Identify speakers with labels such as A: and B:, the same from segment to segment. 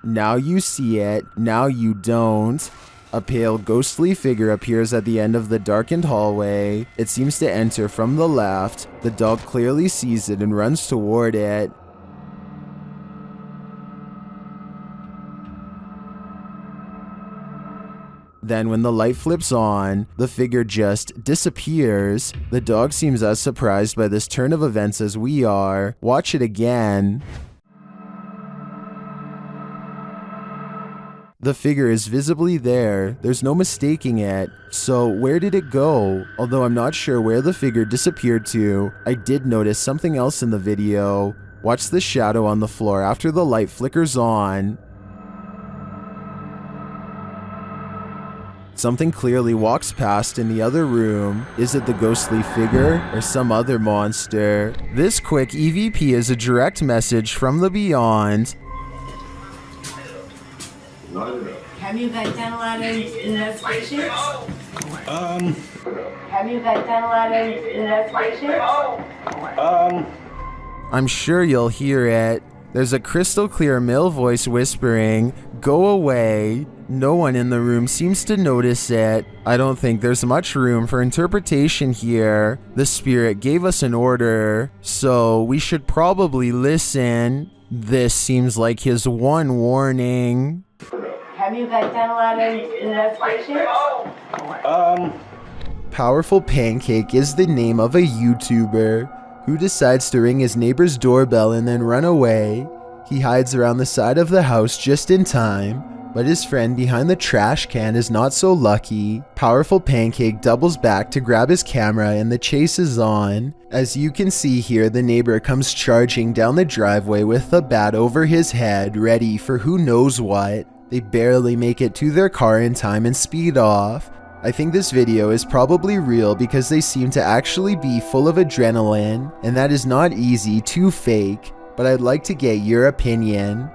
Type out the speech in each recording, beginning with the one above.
A: Now you see it, now you don't. A pale, ghostly figure appears at the end of the darkened hallway. It seems to enter from the left. The dog clearly sees it and runs toward it. Then when the light flips on, the figure just disappears. The dog seems as surprised by this turn of events as we are. Watch it again. The figure is visibly there. There's no mistaking it. So where did it go? Although I'm not sure where the figure disappeared to, I did notice something else in the video. Watch the shadow on the floor after the light flickers on. Something clearly walks past in the other room. Is it the ghostly figure or some other monster? This quick EVP is a direct message from the beyond.
B: Have you guys done a lot of investigations? Have you guys done a lot of investigations?
A: I'm sure you'll hear it. There's a crystal clear male voice whispering, "Go away." No one in the room seems to notice it. I don't think there's much room for interpretation here. The spirit gave us an order, so we should probably listen. This seems like his one warning.
B: Have you guys done a lot of investigations?
A: Powerful Pancake is the name of a YouTuber who decides to ring his neighbor's doorbell and then run away. He hides around the side of the house just in time, but his friend behind the trash can is not so lucky. Powerful Pancake doubles back to grab his camera and the chase is on. As you can see here, the neighbor comes charging down the driveway with the bat over his head, ready for who knows what. They barely make it to their car in time and speed off. I think this video is probably real because they seem to actually be full of adrenaline, and that is not easy to fake, but I'd like to get your opinion.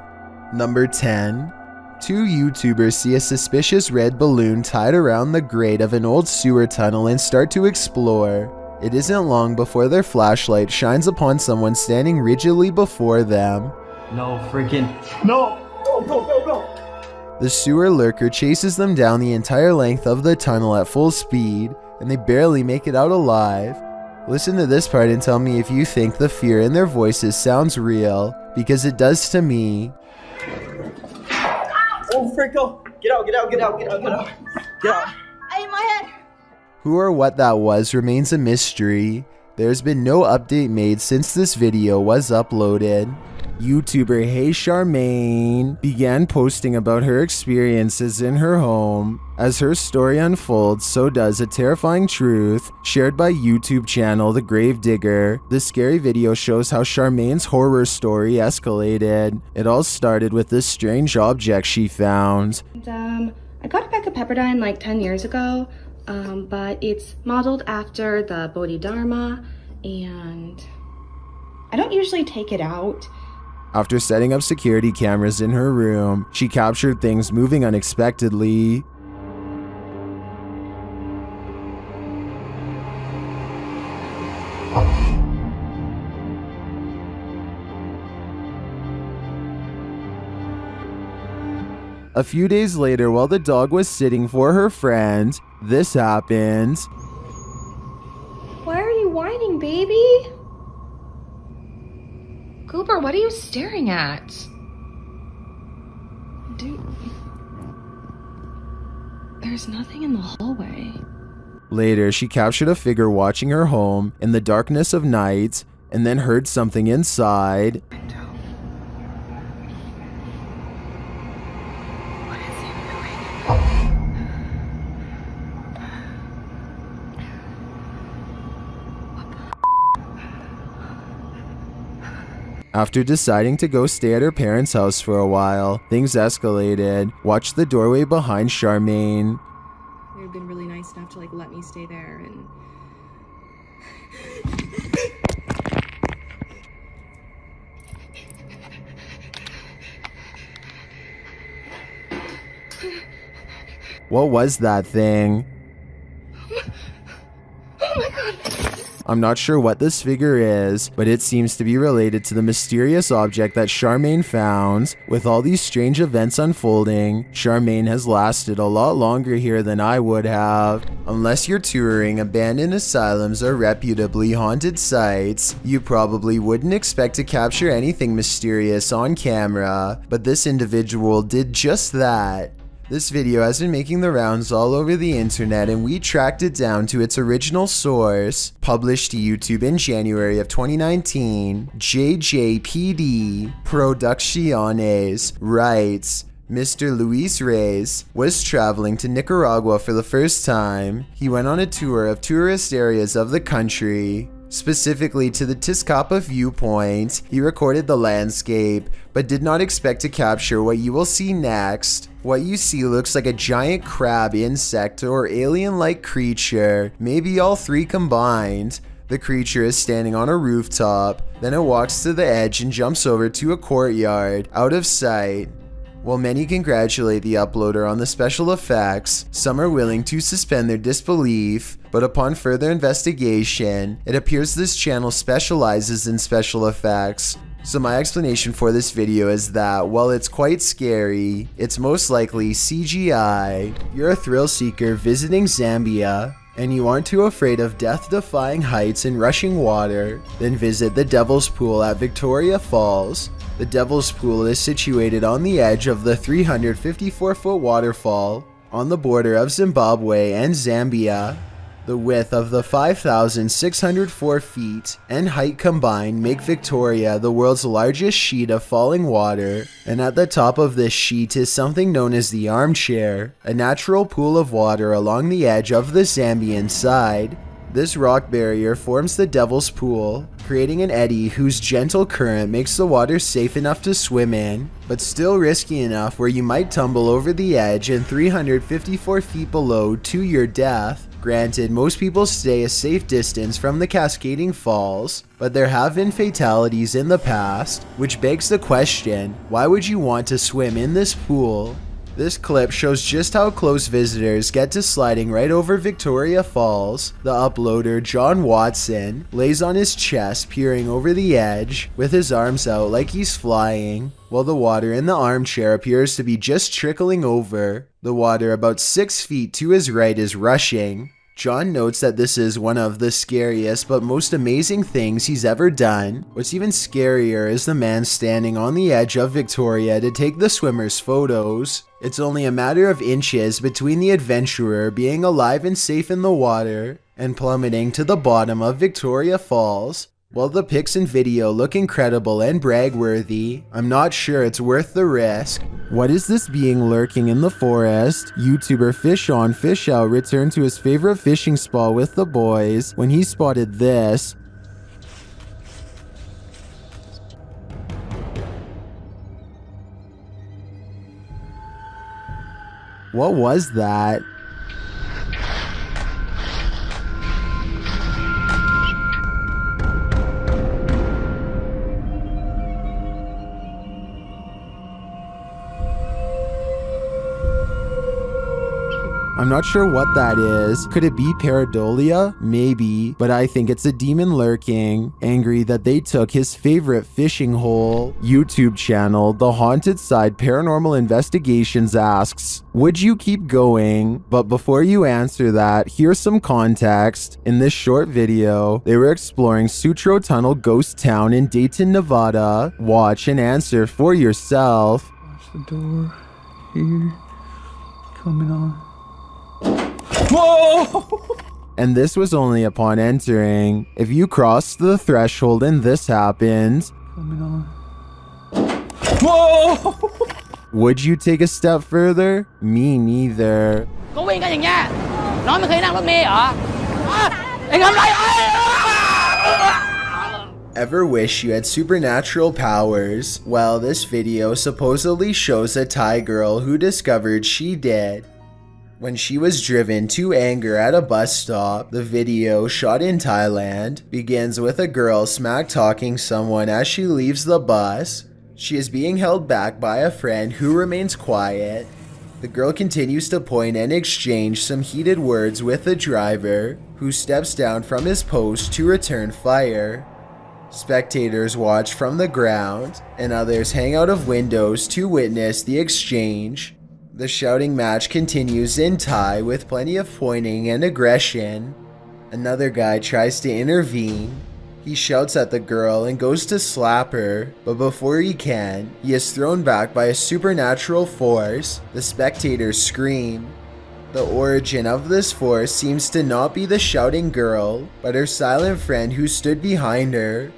A: Number 10. Two YouTubers see a suspicious red balloon tied around the grate of an old sewer tunnel and start to explore. It isn't long before their flashlight shines upon someone standing rigidly before them.
C: No freaking... No! Go!
A: The sewer lurker chases them down the entire length of the tunnel at full speed, and they barely make it out alive. Listen to this part and tell me if you think the fear in their voices sounds real, because it does to me.
C: Oh, Franco! Get out!
B: I hit my head.
A: Who or what that was remains a mystery. There's been no update made since this video was uploaded. YouTuber Hey Charmaine began posting about her experiences in her home. As her story unfolds, so does a terrifying truth shared by YouTube channel The Gravedigger. This scary video shows how Charmaine's horror story escalated. It all started with this strange object she found.
D: I got a pack of Pepperdine like 10 years ago, but it's modeled after the Bodhidharma, and I don't usually take it out.
A: After setting up security cameras in her room, she captured things moving unexpectedly. A few days later, while the dog was sitting for her friend, this happened.
D: Why are you whining, baby? Cooper, what are you staring at? Dude, there's nothing in the hallway.
A: Later, she captured a figure watching her home in the darkness of night, and then heard something inside.
D: What is he doing?
A: After deciding to go stay at her parents' house for a while, things escalated. Watch the doorway behind Charmaine.
E: They've been really nice enough to let me stay there, and
A: What was that thing?
D: Oh my god.
A: I'm not sure what this figure is, but it seems to be related to the mysterious object that Charmaine found. With all these strange events unfolding, Charmaine has lasted a lot longer here than I would have. Unless you're touring abandoned asylums or reputably haunted sites, you probably wouldn't expect to capture anything mysterious on camera, but this individual did just that. This video has been making the rounds all over the internet, and we tracked it down to its original source. Published to YouTube in January of 2019, JJPD Producciones writes, Mr. Luis Reyes was traveling to Nicaragua for the first time. He went on a tour of tourist areas of the country. Specifically to the Tizcapa viewpoint, he recorded the landscape, but did not expect to capture what you will see next. What you see looks like a giant crab insect or alien-like creature, maybe all three combined. The creature is standing on a rooftop, then it walks to the edge and jumps over to a courtyard, out of sight. While many congratulate the uploader on the special effects, some are willing to suspend their disbelief, but upon further investigation, it appears this channel specializes in special effects. So my explanation for this video is that, while it's quite scary, it's most likely CGI. You're a thrill seeker visiting Zambia, and you aren't too afraid of death-defying heights and rushing water, then visit the Devil's Pool at Victoria Falls. The Devil's Pool is situated on the edge of the 354-foot waterfall on the border of Zimbabwe and Zambia. The width of the 5,604 feet and height combined make Victoria the world's largest sheet of falling water, and at the top of this sheet is something known as the armchair, a natural pool of water along the edge of the Zambian side. This rock barrier forms the Devil's Pool, creating an eddy whose gentle current makes the water safe enough to swim in, but still risky enough where you might tumble over the edge and 354 feet below to your death. Granted, most people stay a safe distance from the cascading falls, but there have been fatalities in the past, which begs the question, why would you want to swim in this pool? This clip shows just how close visitors get to sliding right over Victoria Falls. The uploader, John Watson, lays on his chest peering over the edge with his arms out like he's flying, while the water in the armchair appears to be just trickling over. The water about 6 feet to his right is rushing. John notes that this is one of the scariest but most amazing things he's ever done. What's even scarier is the man standing on the edge of Victoria to take the swimmer's photos. It's only a matter of inches between the adventurer being alive and safe in the water and plummeting to the bottom of Victoria Falls. While the pics and video look incredible and brag-worthy, I'm not sure it's worth the risk. What is this being lurking in the forest? YouTuber Fish On Fish Out returned to his favorite fishing spot with the boys when he spotted this. What was that? I'm not sure what that is. Could it be pareidolia? Maybe, but I think it's a demon lurking, angry that they took his favorite fishing hole. YouTube channel The Haunted Side Paranormal Investigations asks, would you keep going? But before you answer that, here's some context. In this short video, they were exploring Sutro Tunnel Ghost Town in Dayton, Nevada. Watch and answer for yourself.
F: Watch the door here, coming on.
C: Whoa!
A: And this was only upon entering. If you crossed the threshold and this happened,
F: Coming on.
C: Whoa!
A: would you take a step further? Me neither.
G: ก็วิ่งกันอย่างเงี้ยน้องไม่เคยนั่งรถเมล์เหรอไอ้ทำไร
A: Ever wish you had supernatural powers? Well, this video supposedly shows a Thai girl who discovered she did. When she was driven to anger at a bus stop, the video, shot in Thailand, begins with a girl smack-talking someone as she leaves the bus. She is being held back by a friend who remains quiet. The girl continues to point and exchange some heated words with the driver, who steps down from his post to return fire. Spectators watch from the ground, and others hang out of windows to witness the exchange. The shouting match continues in Thai with plenty of pointing and aggression. Another guy tries to intervene. He shouts at the girl and goes to slap her, but before he can, he is thrown back by a supernatural force. The spectators scream. The origin of this force seems to not be the shouting girl, but her silent friend who stood behind her.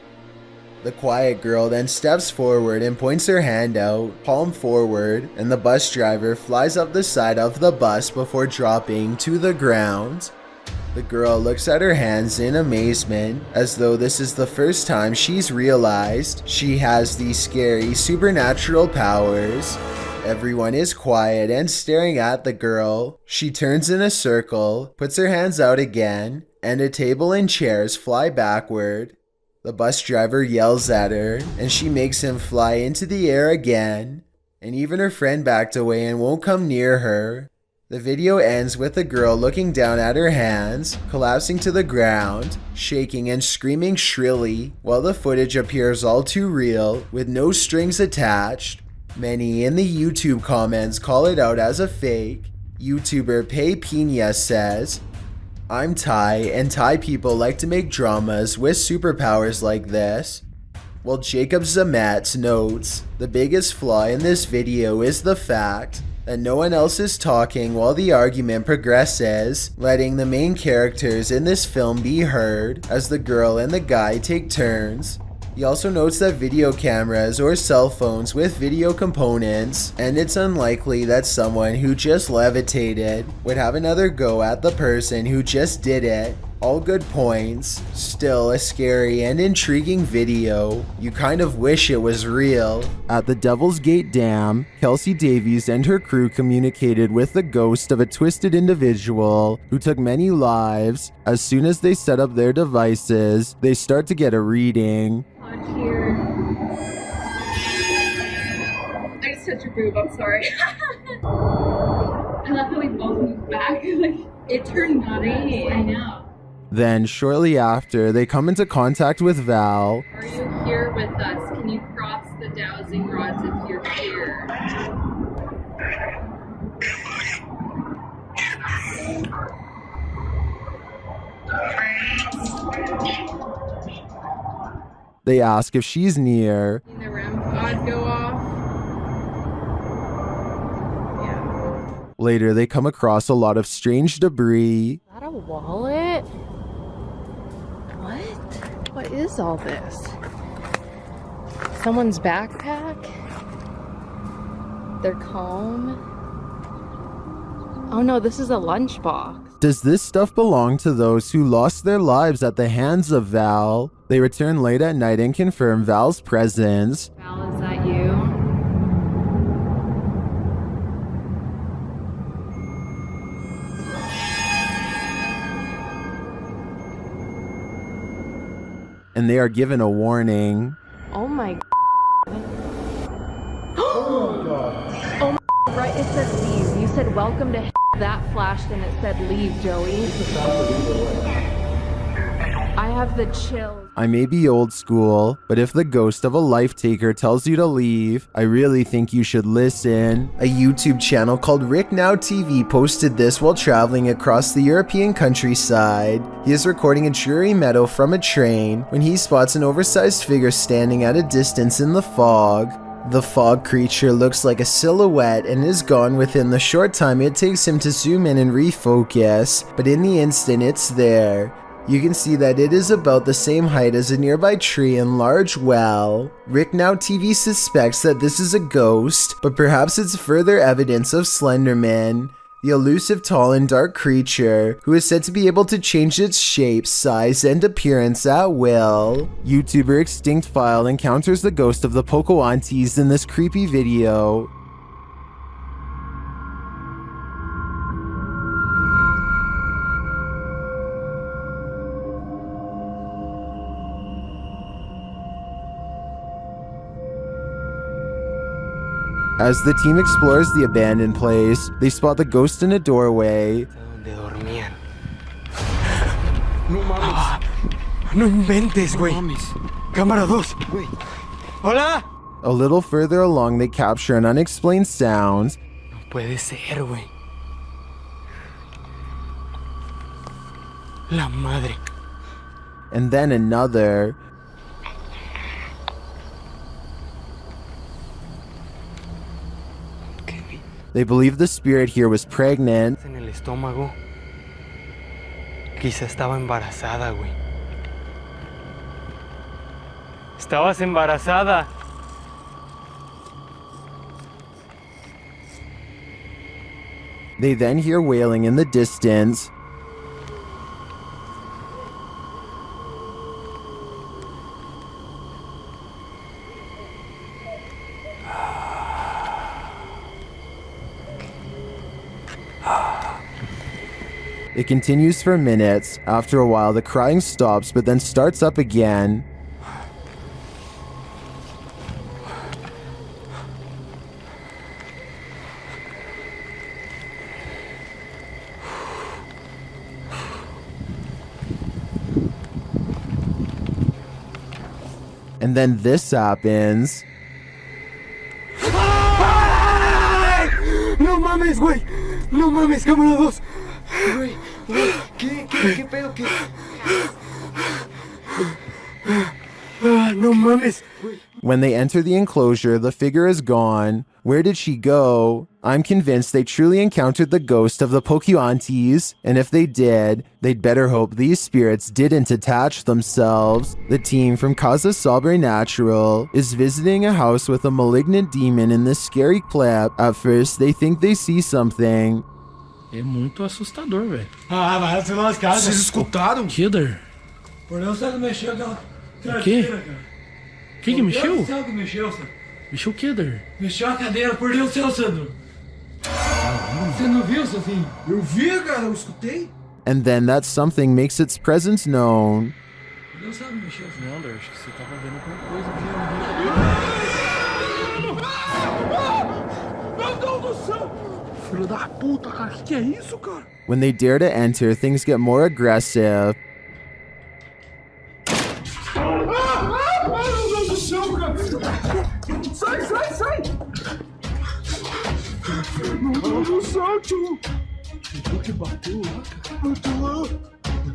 A: The quiet girl then steps forward and points her hand out, palm forward, and the bus driver flies up the side of the bus before dropping to the ground. The girl looks at her hands in amazement, as though this is the first time she's realized she has these scary supernatural powers. Everyone is quiet and staring at the girl. She turns in a circle, puts her hands out again, and a table and chairs fly backward. The bus driver yells at her, and she makes him fly into the air again, and even her friend backed away and won't come near her. The video ends with the girl looking down at her hands, collapsing to the ground, shaking and screaming shrilly, while the footage appears all too real, with no strings attached. Many in the YouTube comments call it out as a fake. YouTuber Pei Pina says, "I'm Thai, and Thai people like to make dramas with superpowers like this." While Jacob Zamet notes, the biggest flaw in this video is the fact that no one else is talking while the argument progresses, letting the main characters in this film be heard as the girl and the guy take turns. He also notes that video cameras or cell phones with video components, and it's unlikely that someone who just levitated would have another go at the person who just did it. All good points. Still a scary and intriguing video. You kind of wish it was real. At the Devil's Gate Dam, Kelsey Davies and her crew communicated with the ghost of a twisted individual who took many lives. As soon as they set up their devices, they start to get a reading.
E: Here. I just touched your boob, I'm sorry. I love how we both moved back. Like, it turned green. I know.
A: Then, shortly after, they come into contact with Val.
E: Are you here with us? Can you cross the dowsing rods if you're here?
A: They ask if she's near.
E: The REM pod go off. Yeah.
A: Later, they come across a lot of strange debris.
H: Is that a wallet? What is all this? Someone's backpack? Their comb? Oh no, this is a lunchbox.
A: Does this stuff belong to those who lost their lives at the hands of Val? They return late at night and confirm Val's presence.
E: Val, is that you?
A: And they are given a warning.
H: Oh my Oh my right, it said leave. You said welcome to that flashed and it said leave, Joey. I have the chills.
A: I may be old school, but if the ghost of a life taker tells you to leave, I really think you should listen. A YouTube channel called Rick Now TV posted this while traveling across the European countryside. He is recording a dreary meadow from a train when he spots an oversized figure standing at a distance in the fog. The fog creature looks like a silhouette and is gone within the short time it takes him to zoom in and refocus, but in the instant it's there. You can see that it is about the same height as a nearby tree and large well. Rick Now TV suspects that this is a ghost, but perhaps it's further evidence of Slenderman, the elusive tall and dark creature who is said to be able to change its shape, size, and appearance at will. YouTuber Extinct File encounters the ghost of the Poco Aunties in this creepy video. As the team explores the abandoned place, they spot the ghost in a doorway.
I: Donde dormían. No mames. No inventes, güey. No mames. Cámara 2, güey. Hola.
A: A little further along, they capture an unexplained sound.
I: No puede ser, güey. La madre.
A: And then another. They believe the spirit here was pregnant.
I: En el estómago. Quizá estaba embarazada, güey. Estabas embarazada.
A: They then hear wailing in the distance. It continues for minutes. After a while, the crying stops, but then starts up again. And then this happens.
I: No mames, güey. No mames, cámara 2.
C: Güey, güey, ¿qué pedo? ¿Qué?
I: No mames.
A: When they enter the enclosure, the figure is gone. Where did she go? I'm convinced they truly encountered the ghost of the Pokuantes, and if they did, they'd better hope these spirits didn't attach themselves. The team from Casa Sobrenatural is visiting a house with a malignant demon in this scary clip. At first, they think they see something.
F: É muito assustador, velho.
C: Ah, vai assinar as casas.
F: Vocês escutaram? Killer.
C: Por Deus, você mexeu aquela
F: O quê? Quem que mexeu?
C: Por Deus, que mexeu, Sandro.
F: Mexeu o quê, Der?
C: Mexeu a cadeira, por Deus, seu Sandro. Você não viu, Sofinho? Eu vi, cara, eu escutei.
A: And then that something makes its presence known.
C: Por Deus, sabe, mexeu.
F: Não, Der, acho que você tava vendo alguma coisa.
C: Meu Deus do céu!
F: Filho da puta, cara, que é isso, cara?
A: When they dare to enter, things get more aggressive.
C: Meu Deus do céu, cara! Sai! Meu Deus do céu, tio!
F: O que bateu lá, cara?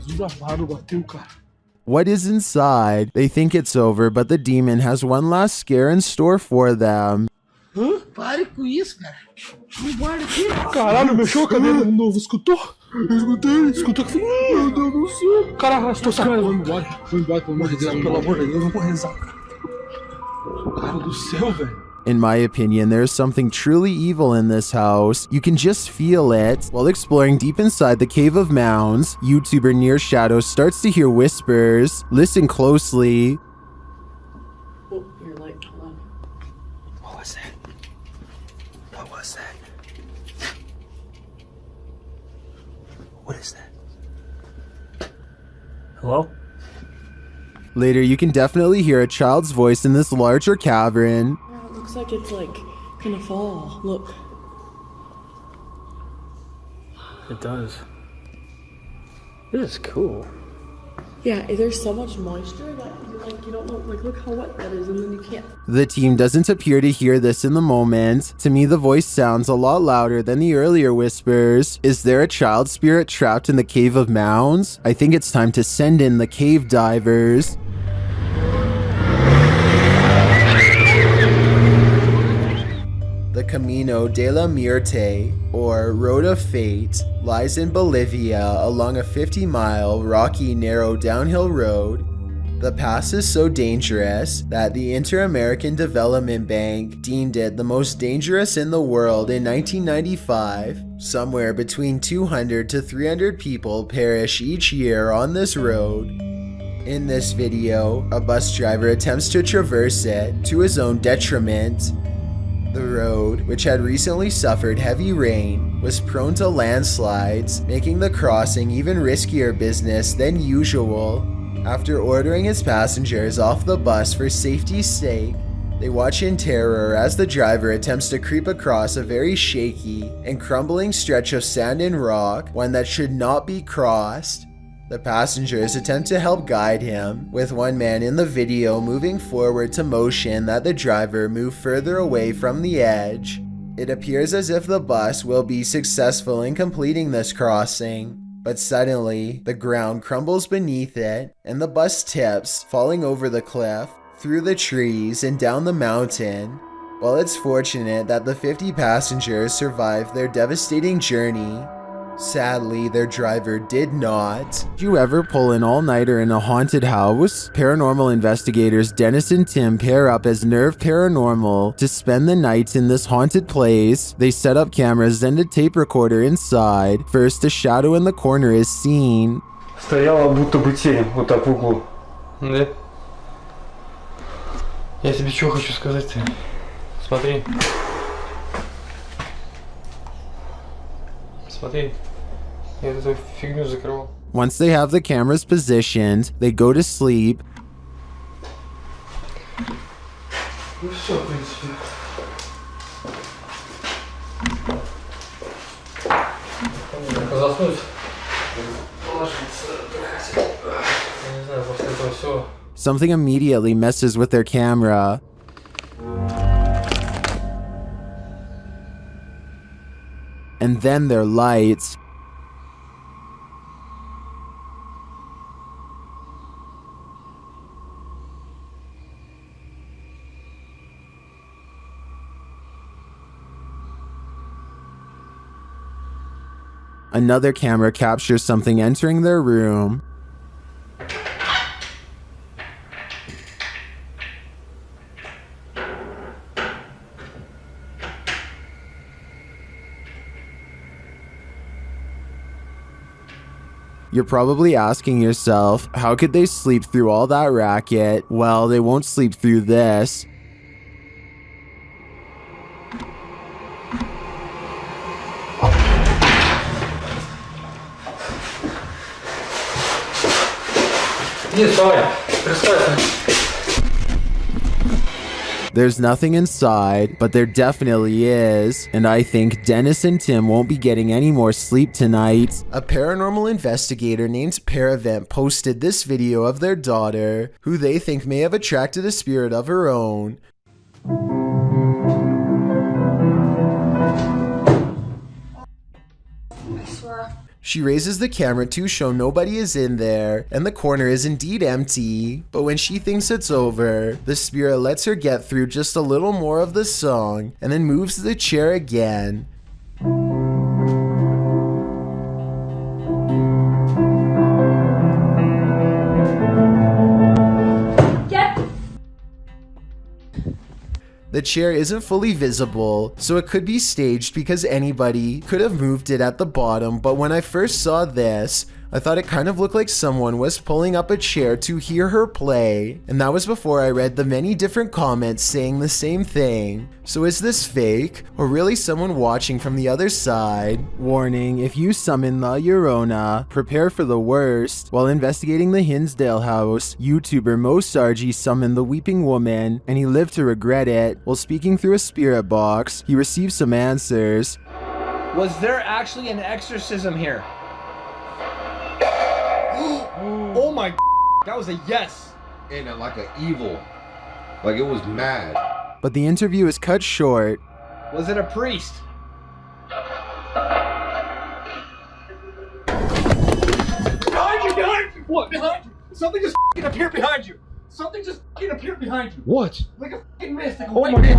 F: Jesus amado, bateu, cara.
A: What is inside? They think it's over, but the demon has one last scare in store for them.
F: Hã? Pare com isso, cara. Não guarda aqui. Caralho, mexeu a cadeira de novo. Escutou?
C: Eu escutei.
F: Escutou que falou.
C: Meu Deus do céu!
F: Cara, arrastou essa cara. Vamos embora, pelo amor de Deus. Pelo amor de Deus, vamos rezar. Cara do céu, velho.
A: In my opinion, there's something truly evil in this house. You can just feel it. While exploring deep inside the Cave of Mounds, YouTuber Near Shadow starts to hear whispers. Listen closely.
B: Oh, your light, hold on.
I: What was that? What was that? What is that? Hello?
A: Later, you can definitely hear a child's voice in this larger cavern.
B: It looks like it's like gonna fall. Look.
I: It does. It is cool.
B: Yeah, there's so much moisture that you don't know, look how wet that is, and then you can't.
A: The team doesn't appear to hear this in the moment. To me, the voice sounds a lot louder than the earlier whispers. Is there a child spirit trapped in the Cave of Mounds? I think it's time to send in the cave divers. The Camino de la Muerte, or Road of Fate, lies in Bolivia along a 50-mile, rocky, narrow downhill road. The pass is so dangerous that the Inter-American Development Bank deemed it the most dangerous in the world in 1995. Somewhere between 200 to 300 people perish each year on this road. In this video, a bus driver attempts to traverse it to his own detriment. The road, which had recently suffered heavy rain, was prone to landslides, making the crossing even riskier business than usual. After ordering his passengers off the bus for safety's sake, They watch in terror as the driver attempts to creep across a very shaky and crumbling stretch of sand and rock, one that should not be crossed. The passengers attempt to help guide him, with one man in the video moving forward to motion that the driver move further away from the edge. It appears as if the bus will be successful in completing this crossing, but suddenly the ground crumbles beneath it and the bus tips, falling over the cliff, through the trees and down the mountain. While it's fortunate that the 50 passengers survived their devastating journey, sadly, their driver did not. Did you ever pull an all-nighter in a haunted house? Paranormal investigators Dennis and Tim pair up as Nerve Paranormal to spend the nights in this haunted place. They set up cameras and a tape recorder inside. First, a shadow in the corner is seen.
F: Стояла будто бы тень вот так в углу. Да? Я тебе что хочу сказать-то? Смотри. Смотри. Я эту фигню закрывал.
A: Once they have the cameras positioned, they go to sleep.
F: Ну все, в принципе. Заснуть. Положиться. Я не знаю, после этого все.
A: Something immediately messes with their camera. And then their lights. Another camera captures something entering their room. You're probably asking yourself, how could they sleep through all that racket? Well, they won't sleep through this. There's nothing inside, but there definitely is, and I think Dennis and Tim won't be getting any more sleep tonight. A paranormal investigator named Paravent posted this video of their daughter, who they think may have attracted a spirit of her own. She raises the camera to show nobody is in there, and the corner is indeed empty, but when she thinks it's over, the spirit lets her get through just a little more of the song, and then moves the chair again. The chair isn't fully visible, so it could be staged because anybody could have moved it at the bottom, but when I first saw this, I thought it kind of looked like someone was pulling up a chair to hear her play, and that was before I read the many different comments saying the same thing. So is this fake, or really someone watching from the other side? Warning, if you summon the Llorona, prepare for the worst. While investigating the Hinsdale house, YouTuber Mo Sargi summoned the Weeping Woman, and he lived to regret it. While speaking through a spirit box, he received some answers.
J: Was there actually an exorcism here? Oh my, that was a yes.
K: And like an evil, like it was mad.
A: But the interview is cut short.
J: Was it a priest? Behind you, behind you! What, behind you? Something just appeared behind you. Something just appeared behind you.
K: What?
J: Like a mist, like a
K: white mist.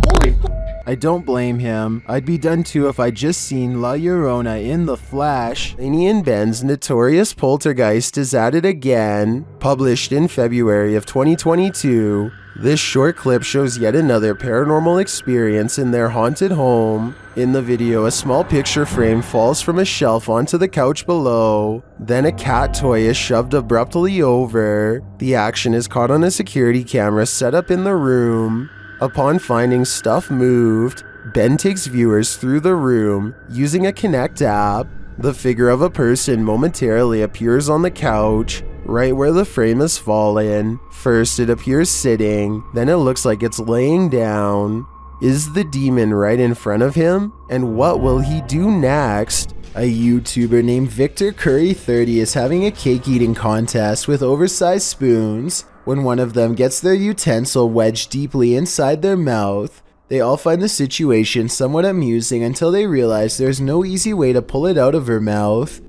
J: Holy f***.
A: I don't blame him. I'd be done too if I'd just seen La Llorona in the flesh. Laney and Ben's notorious poltergeist is at it again. Published in February of 2022, this short clip shows yet another paranormal experience in their haunted home. In the video, a small picture frame falls from a shelf onto the couch below. Then a cat toy is shoved abruptly over. The action is caught on a security camera set up in the room. Upon finding stuff moved, Ben takes viewers through the room using a Connect app. The figure of a person momentarily appears on the couch, right where the frame has fallen. First it appears sitting, then it looks like it's laying down. Is the demon right in front of him? And what will he do next? A YouTuber named Victor Curry 30 is having a cake eating contest with oversized spoons. When one of them gets their utensil wedged deeply inside their mouth, they all find the situation somewhat amusing until they realize there's no easy way to pull it out of her mouth.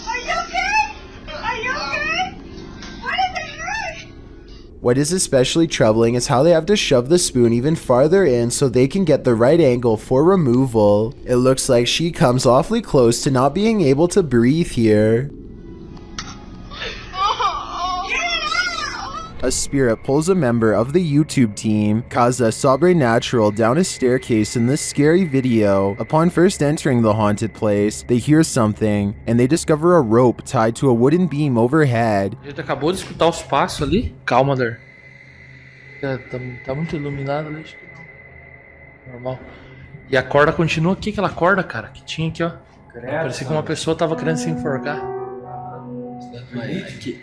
L: Are you okay? Are you okay? Why does it hurt?
A: What is especially troubling is how they have to shove the spoon even farther in so they can get the right angle for removal. It looks like she comes awfully close to not being able to breathe here. A spirit pulls a member of the YouTube team, Casa Sobrenatural, down a staircase in this scary video. Upon first entering the haunted place, they hear something, and they discover a rope tied to a wooden beam overhead.
M: A gente acabou de escutar os passos ali. Calma, Der. Tá muito iluminado ali, acho que não. Normal. E a corda continua aqui, aquela corda, cara, que tinha aqui, ó. Parecia que uma pessoa tava querendo se enforcar. Aqui.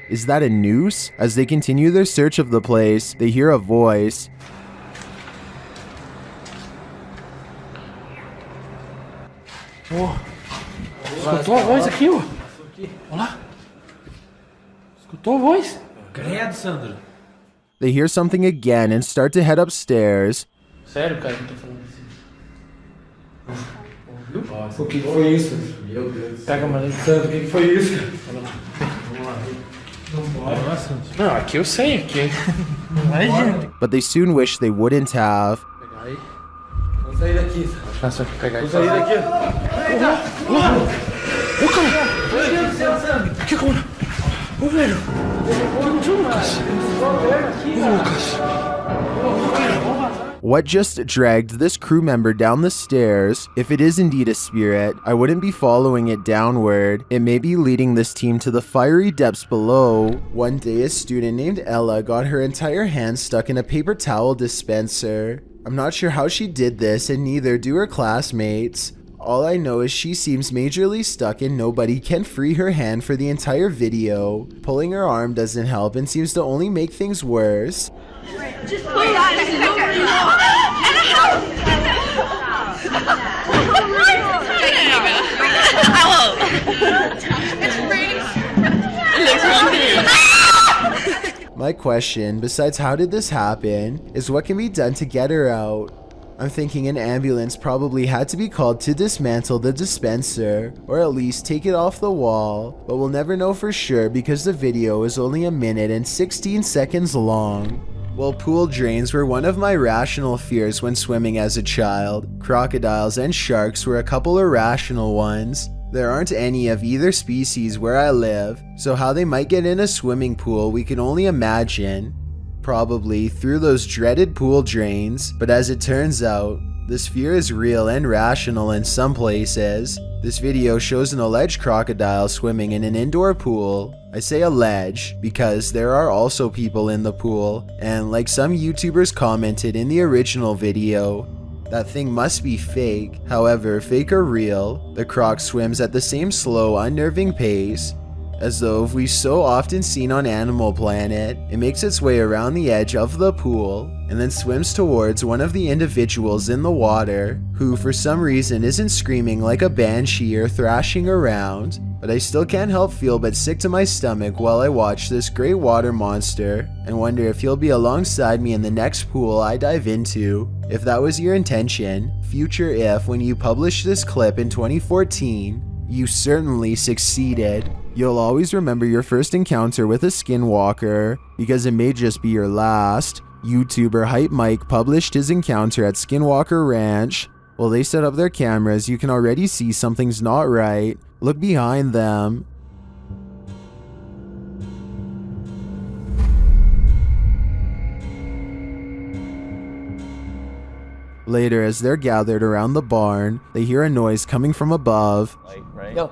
A: Is that a noose? As they continue their search of the place, they hear a voice.
M: Oh, escutou a voz aqui, ó. Olha lá. Escutou a voz?
C: Credo, Sandro.
A: They hear something again and start to head upstairs.
M: Sério, cara, que tá falando assim?
C: O que foi isso? Meu Deus.
M: Pega a maleta.
C: Sandro, o que foi isso?
M: Vamos lá.
C: Não pode.
M: Não, aqui eu sei, aqui. Não vai, gente.
A: But they soon wish they wouldn't have.
M: Pegar aí.
C: Vamos sair daqui.
M: Deixa eu pegar aí.
C: Vamos sair daqui.
M: Lá! Ô, cara!
C: Meu Deus do céu, Sandro.
M: Que agora? Ô, velho! Ô, Lucas!
A: What just dragged this crew member down the stairs? If it is indeed a spirit, I wouldn't be following it downward. It may be leading this team to the fiery depths below. One day, a student named Ella got her entire hand stuck in a paper towel dispenser. I'm not sure how she did this, and neither do her classmates. All I know is she seems majorly stuck and nobody can free her hand for the entire video. Pulling her arm doesn't help and seems to only make things worse.
L: Just pull that and a house. It's raining.
A: My question, besides how did this happen, is what can be done to get her out? I'm thinking an ambulance probably had to be called to dismantle the dispenser, or at least take it off the wall, but we'll never know for sure because the video is only 1 minute and 16 seconds long. Well, pool drains were one of my rational fears when swimming as a child. Crocodiles and sharks were a couple irrational ones. There aren't any of either species where I live, so how they might get in a swimming pool we can only imagine. Probably through those dreaded pool drains, but as it turns out, this fear is real and rational in some places. This video shows an alleged crocodile swimming in an indoor pool. I say alleged because there are also people in the pool, and like some YouTubers commented in the original video, that thing must be fake. However, fake or real, the croc swims at the same slow, unnerving pace. As though if we so often seen on Animal Planet, it makes its way around the edge of the pool and then swims towards one of the individuals in the water, who for some reason isn't screaming like a banshee or thrashing around, but I still can't help feel but sick to my stomach while I watch this great water monster and wonder if he'll be alongside me in the next pool I dive into. If that was your intention, future if when you published this clip in 2014, you certainly succeeded. You'll always remember your first encounter with a Skinwalker, because it may just be your last. YouTuber Hype Mike published his encounter at Skinwalker Ranch. While they set up their cameras, you can already see something's not right. Look behind them. Later, as they're gathered around the barn, they hear a noise coming from above.
N: Right? No.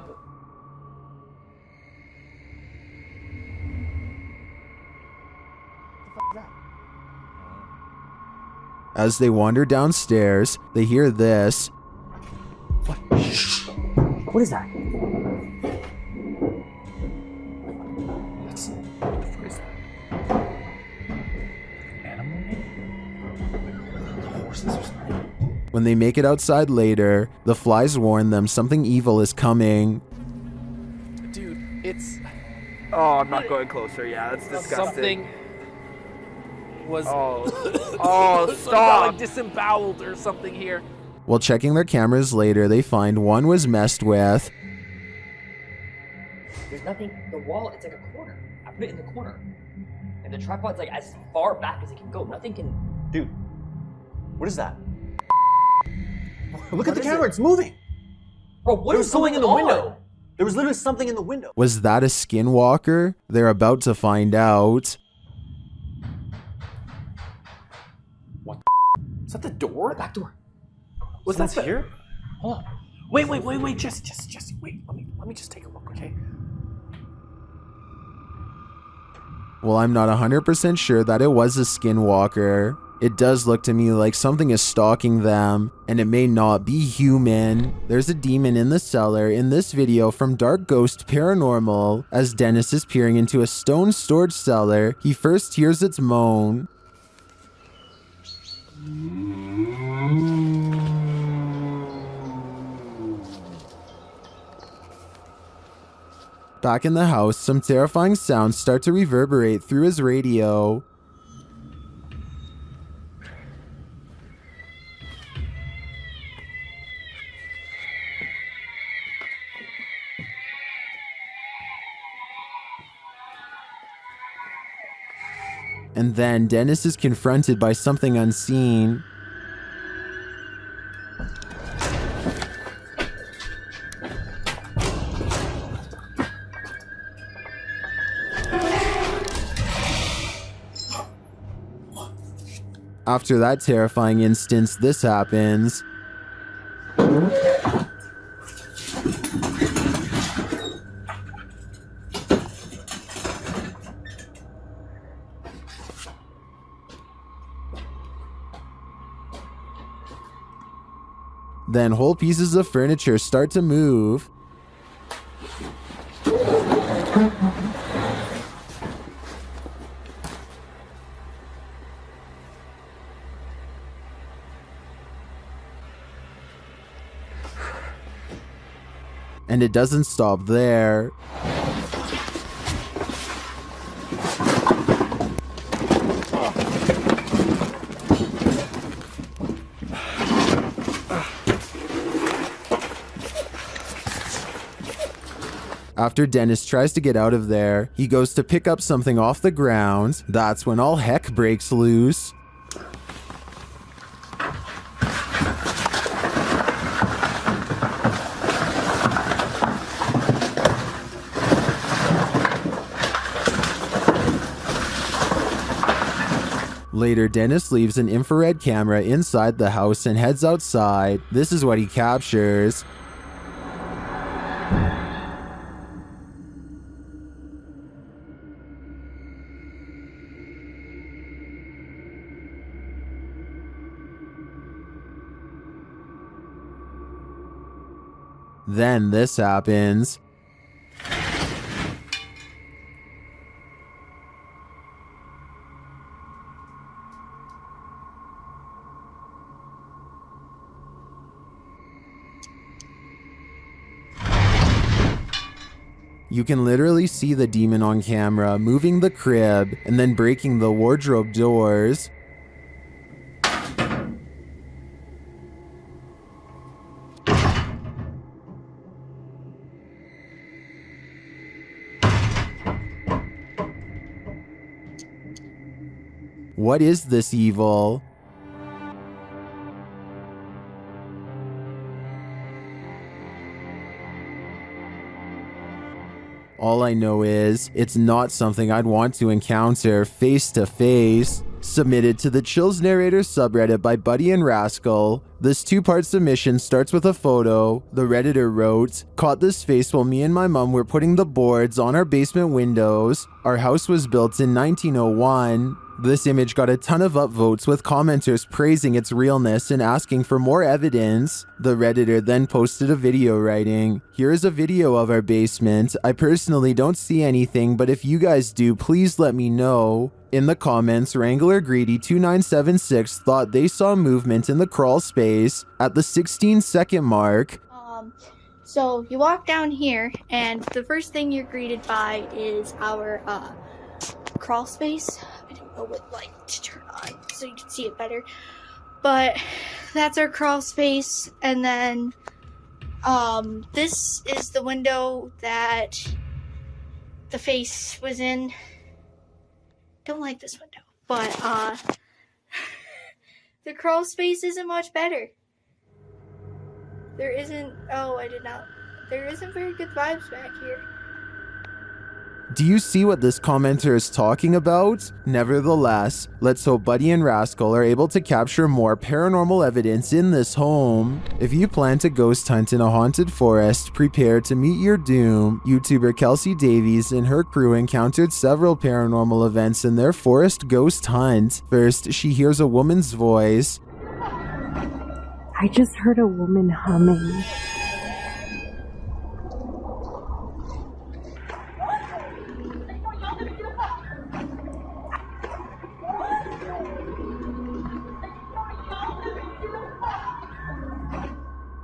A: As they wander downstairs, they hear this.
N: What is that?
A: When they make it outside later, the flies warn them something evil is coming.
N: Dude, it's...
O: Oh, I'm not going closer. Yeah, that's disgusting.
N: Something was...
O: Oh,
N: stop!
O: stop!
N: Like disemboweled or something here.
A: While checking their cameras later, they find one was messed with.
P: There's nothing. The wall, it's like a corner. I put it in the corner. And the tripod's like as far back as it can go. Nothing can...
Q: Dude, what is that? Look at the camera, it's moving.
P: Bro, what is going in the window?
Q: There was literally something in the window.
A: Was that a Skinwalker? They're about to find out.
Q: What? Is that the door?
P: Back door.
Q: Was that here?
N: Hold on. Wait, Jesse, wait. Let me just take a look, okay?
A: Well, I'm not 100% sure that it was a Skinwalker. It does look to me like something is stalking them, and it may not be human. There's a demon in the cellar in this video from Dark Ghost Paranormal. As Dennis is peering into a stone storage cellar, he first hears its moan. Back in the house, some terrifying sounds start to reverberate through his radio. And then Dennis is confronted by something unseen. After that terrifying instance, this happens. Then whole pieces of furniture start to move. And it doesn't stop there. After Dennis tries to get out of there, he goes to pick up something off the ground. That's when all heck breaks loose. Later, Dennis leaves an infrared camera inside the house and heads outside. This is what he captures. Then this happens. You can literally see the demon on camera moving the crib and then breaking the wardrobe doors. What is this evil? All I know is, it's not something I'd want to encounter face to face. Submitted to the Chills Narrator subreddit by Buddy and Rascal. This two-part submission starts with a photo. The Redditor wrote, "Caught this face while me and my mom were putting the boards on our basement windows. Our house was built in 1901. This image got a ton of upvotes with commenters praising its realness and asking for more evidence. The Redditor then posted a video writing, "Here is a video of our basement. I personally don't see anything, but if you guys do, please let me know." In the comments, Wrangler Greedy 2976 thought they saw movement in the crawl space at the 16-second mark.
R: So you walk down here, and the first thing you're greeted by is our crawl space. I don't know what light to turn on so you can see it better, but that's our crawl space. And then this is the window that the face was in. Don't like this window, but the crawl space isn't much better. There isn't very good vibes back here.
A: Do you see what this commenter is talking about? Nevertheless, let's hope Buddy and Rascal are able to capture more paranormal evidence in this home. If you plan to ghost hunt in a haunted forest, prepare to meet your doom. YouTuber Kelsey Davies and her crew encountered several paranormal events in their forest ghost hunt. First, she hears a woman's voice.
S: I just heard a woman humming.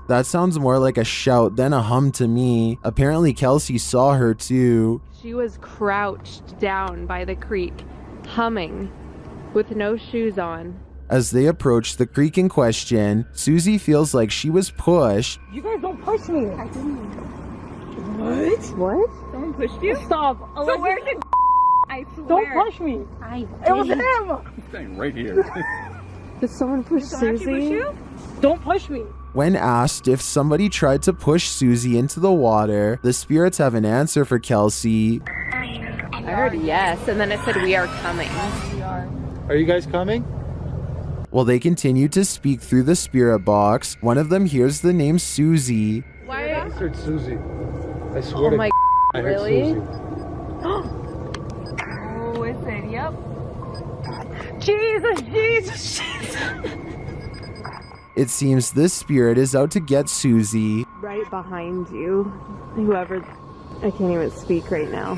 A: That sounds more like a shout than a hum to me. Apparently Kelsey saw her too.
S: She was crouched down by the creek, humming, with no shoes on.
A: As they approach the creek in question, Susie feels like she was pushed.
S: You guys don't push me. I didn't. What? What? Someone pushed you? Stop. So where's it? I swear. Don't push me. It was him.
F: He's staying right here.
S: Did someone push Susie? Push you? Don't push me.
A: When asked if somebody tried to push Susie into the water, the spirits have an answer for Kelsey.
S: I heard yes, and then it said we are coming. We are.
F: Are you guys coming?
A: While they continue to speak through the spirit box, one of them hears the name Susie.
S: Why?
F: I heard Susie. I swear
S: to God.
F: I heard
S: really?
F: Susie.
S: Oh, is it? Yep. Jesus.
A: It seems this spirit is out to get Susie.
S: Right behind you. Whoever... I can't even speak right now.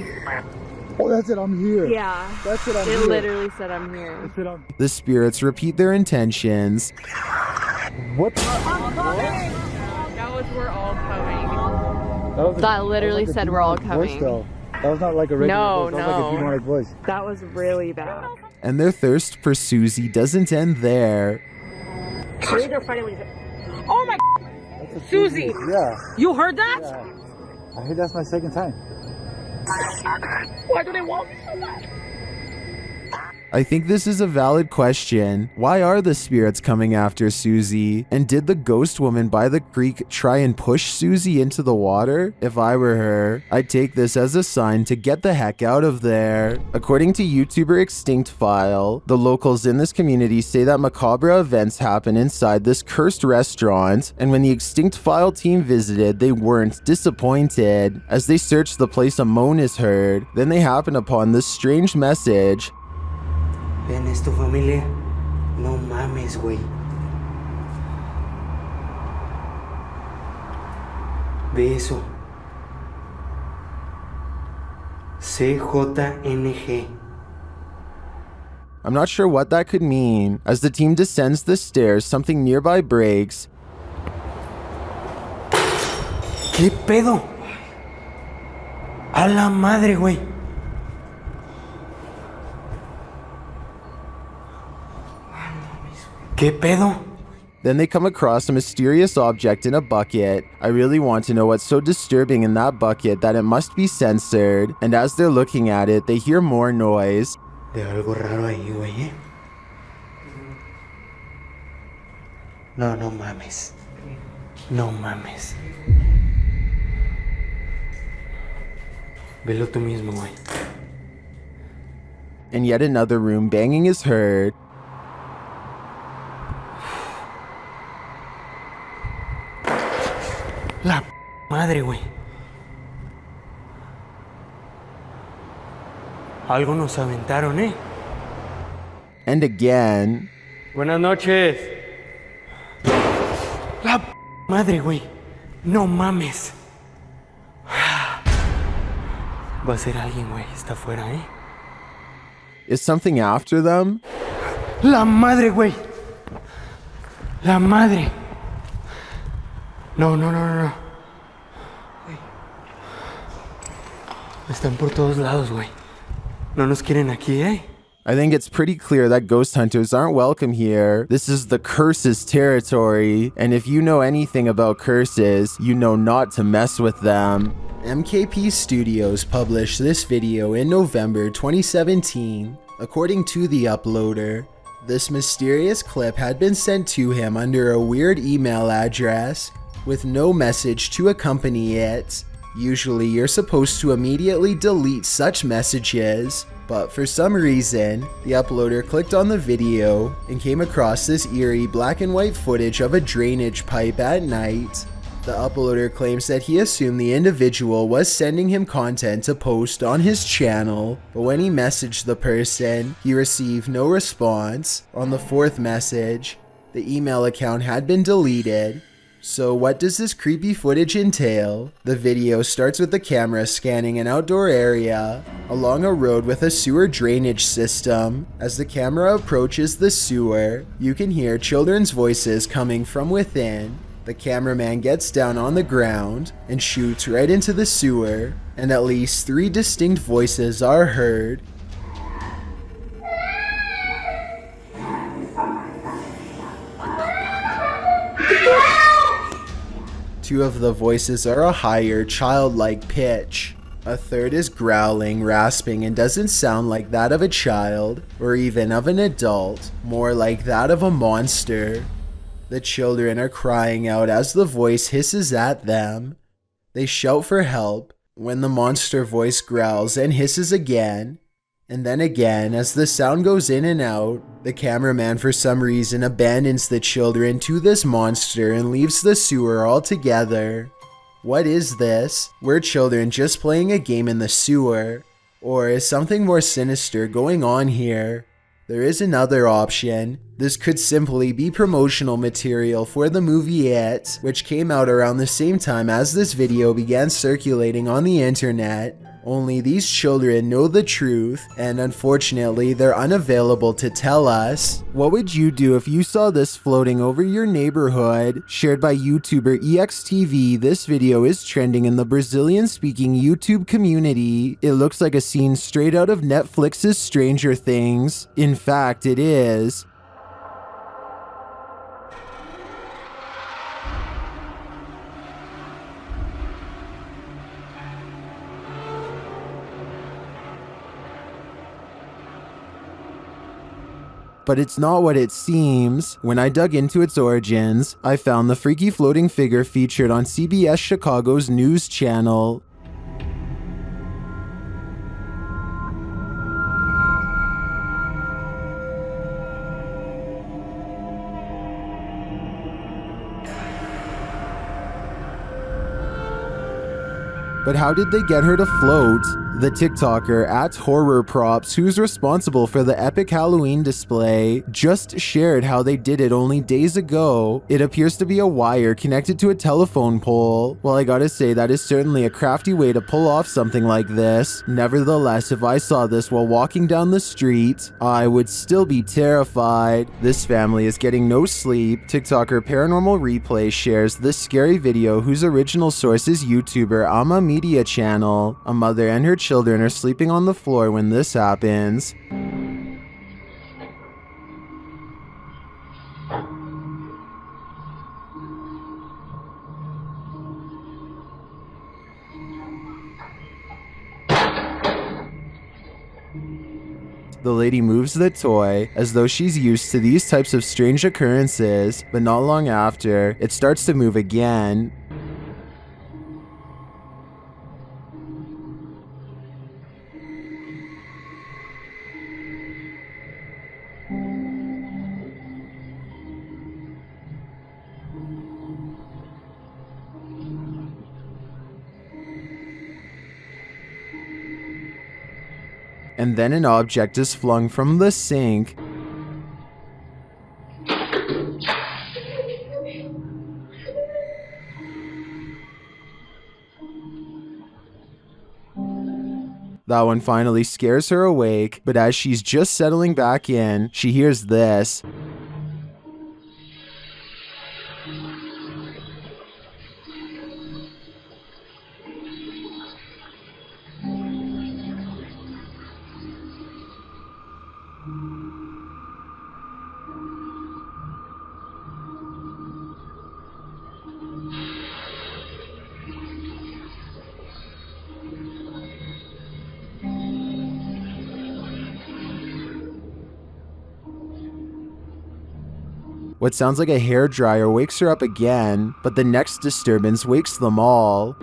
F: Oh, that's it. I'm here.
S: Yeah.
F: That's it. I'm here.
S: It literally said I'm here.
F: That's it.
A: The spirits repeat their intentions.
F: What?
S: I'm coming! That was we're all coming. That literally said we're all coming.
F: That was not like a regular voice. That was like a demonic voice.
S: That was really bad.
A: And their thirst for Susie doesn't end there.
S: Oh my! Susie!
F: Yeah.
S: You heard that?
F: Yeah. I heard that's my second time.
S: Why do they want me so much?
A: I think this is a valid question. Why are the spirits coming after Susie? And did the ghost woman by the creek try and push Susie into the water? If I were her, I'd take this as a sign to get the heck out of there. According to YouTuber Extinct File, the locals in this community say that macabre events happen inside this cursed restaurant, and when the Extinct File team visited, they weren't disappointed. As they searched the place, a moan is heard. Then they happen upon this strange message.
T: ¿Ven, es tu familia? No mames, güey. Ve eso. CJNG.
A: I'm not sure what that could mean. As the team descends the stairs, something nearby breaks.
T: ¿Qué pedo? A la madre, güey. ¿Qué pedo?
A: Then they come across a mysterious object in a bucket. I really want to know what's so disturbing in that bucket that it must be censored. And as they're looking at it, they hear more noise.
T: Veo algo raro ahí, güey, ¿eh? No, no mames. No mames. Velo tú mismo, güey.
A: In yet another room, banging is heard.
T: La madre, güey. Algo nos aventaron, ¿eh?
A: And again.
T: Buenas noches. La madre, güey. No mames. Va a ser alguien, güey. Está afuera, ¿eh?
A: Is something after them?
T: La madre, güey. La madre. No. Están por todos lados, güey. No nos quieren aquí, ¿eh?
A: I think it's pretty clear that ghost hunters aren't welcome here. This is the curses territory, and if you know anything about curses, you know not to mess with them. MKP Studios published this video in November 2017. According to the uploader, this mysterious clip had been sent to him under a weird email address with no message to accompany it. Usually you're supposed to immediately delete such messages, but for some reason, the uploader clicked on the video and came across this eerie black and white footage of a drainage pipe at night. The uploader claims that he assumed the individual was sending him content to post on his channel, but when he messaged the person, he received no response. On the fourth message, the email account had been deleted. So what does this creepy footage entail? The video starts with the camera scanning an outdoor area along a road with a sewer drainage system. As the camera approaches the sewer, you can hear children's voices coming from within. The cameraman gets down on the ground and shoots right into the sewer, and at least 3 distinct voices are heard. Two of the voices are a higher, childlike pitch. A third is growling, rasping, and doesn't sound like that of a child, or even of an adult, more like that of a monster. The children are crying out as the voice hisses at them. They shout for help when the monster voice growls and hisses again. And then again, as the sound goes in and out, the cameraman for some reason abandons the children to this monster and leaves the sewer altogether. What is this? Were children just playing a game in the sewer? Or is something more sinister going on here? There is another option. This could simply be promotional material for the movie It, which came out around the same time as this video began circulating on the internet. Only these children know the truth, and unfortunately they're unavailable to tell us. What would you do if you saw this floating over your neighborhood? Shared by YouTuber EXTV, this video is trending in the Brazilian-speaking YouTube community. It looks like a scene straight out of Netflix's Stranger Things. In fact, it is. But it's not what it seems. When I dug into its origins, I found the freaky floating figure featured on CBS Chicago's news channel. But how did they get her to float? The TikToker @HorrorProps, who's responsible for the epic Halloween display, just shared how they did it only days ago. It appears to be a wire connected to a telephone pole. Well, I gotta say, that is certainly a crafty way to pull off something like this. Nevertheless, if I saw this while walking down the street, I would still be terrified. This family is getting no sleep. TikToker Paranormal Replay shares this scary video, whose original source is YouTuber Ama Media Channel. A mother and her children are sleeping on the floor when this happens. The lady moves the toy as though she's used to these types of strange occurrences, but not long after, it starts to move again. and then an object is flung from the sink. That one finally scares her awake, but as she's just settling back in, she hears this. What sounds like a hairdryer wakes her up again, but the next disturbance wakes them all.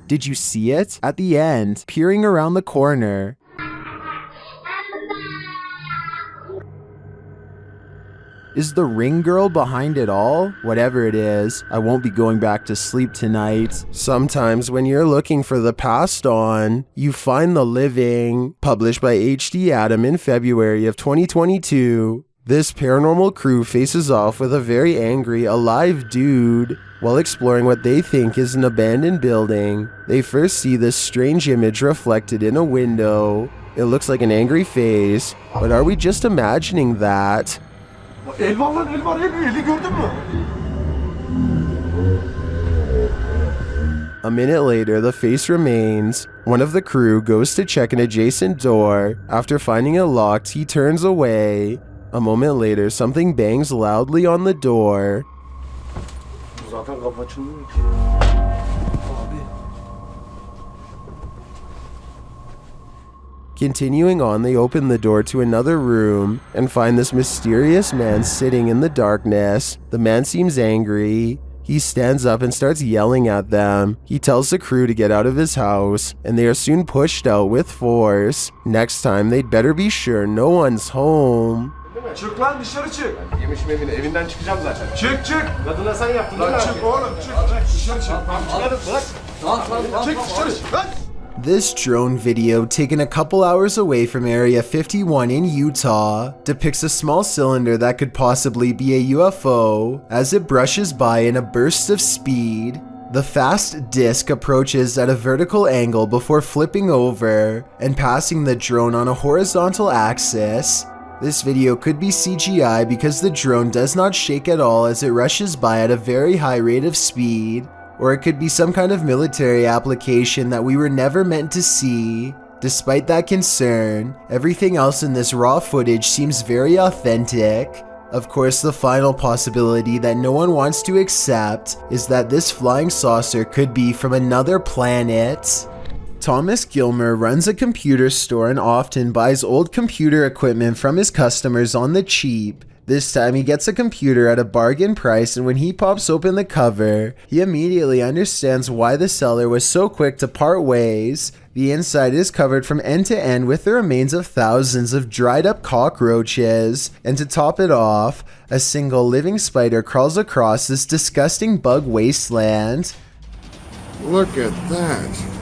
A: Did you see it? At the end, peering around the corner. Is the ring girl behind it all? Whatever it is, I won't be going back to sleep tonight. Sometimes when you're looking for the past on, you find the living. Published by H.D. Adam in February of 2022. This paranormal crew faces off with a very angry, alive dude. While exploring what they think is an abandoned building, they first see this strange image reflected in a window. It looks like an angry face, but are we just imagining that? A minute later, the face remains. One of the crew goes to check an adjacent door. After finding it locked, he turns away. A moment later, something bangs loudly on the door. Continuing on, they open the door to another room and find this mysterious man sitting in the darkness. The man seems angry. He stands up and starts yelling at them. He tells the crew to get out of his house, and they are soon pushed out with force. Next time, they'd better be sure no one's home.
J: Çık lan dışarı çık. Yemişim evine, evinden çıkacağım zaten. Çık çık. Kadına sen yaptın lan. Çık oğlum çık. Dışarı çık. Anladım bırak. Tamam. Çık dışarı çık lan.
A: This drone video, taken a couple hours away from Area 51 in Utah, depicts a small cylinder that could possibly be a UFO as it brushes by in a burst of speed. The fast disc approaches at a vertical angle before flipping over and passing the drone on a horizontal axis. This video could be CGI because the drone does not shake at all as it rushes by at a very high rate of speed. Or it could be some kind of military application that we were never meant to see. Despite that concern, everything else in this raw footage seems very authentic. Of course, the final possibility that no one wants to accept is that this flying saucer could be from another planet. Thomas Gilmer runs a computer store and often buys old computer equipment from his customers on the cheap. This time he gets a computer at a bargain price, and when he pops open the cover, he immediately understands why the seller was so quick to part ways. The inside is covered from end to end with the remains of thousands of dried up cockroaches, and to top it off, a single living spider crawls across this disgusting bug wasteland.
K: Look at that.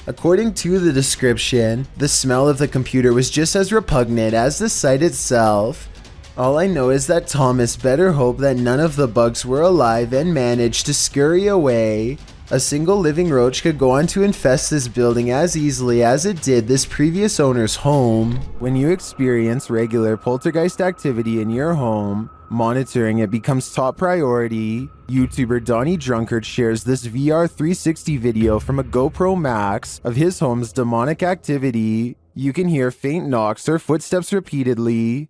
A: According to the description, the smell of the computer was just as repugnant as the site itself. All I know is that Thomas better hope that none of the bugs were alive and managed to scurry away. A single living roach could go on to infest this building as easily as it did this previous owner's home. When you experience regular poltergeist activity in your home, Monitoring it becomes top priority. YouTuber Donnie Drunkard shares this VR 360 video from a GoPro Max of his home's demonic activity. You can hear faint knocks or footsteps repeatedly.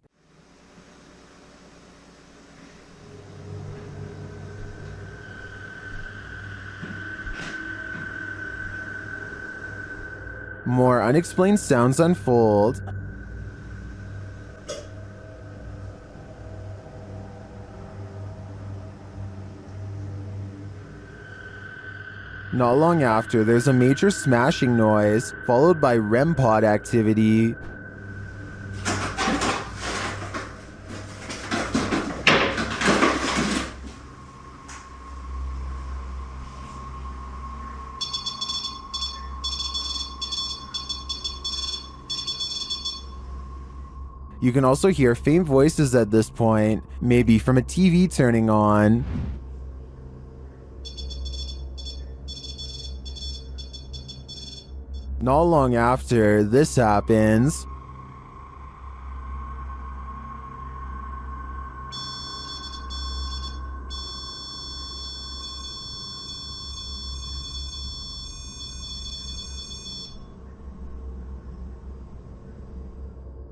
A: More unexplained sounds unfold. Not long after, there's a major smashing noise, followed by REM pod activity. You can also hear faint voices at this point, maybe from a TV turning on. Not long after, this happens.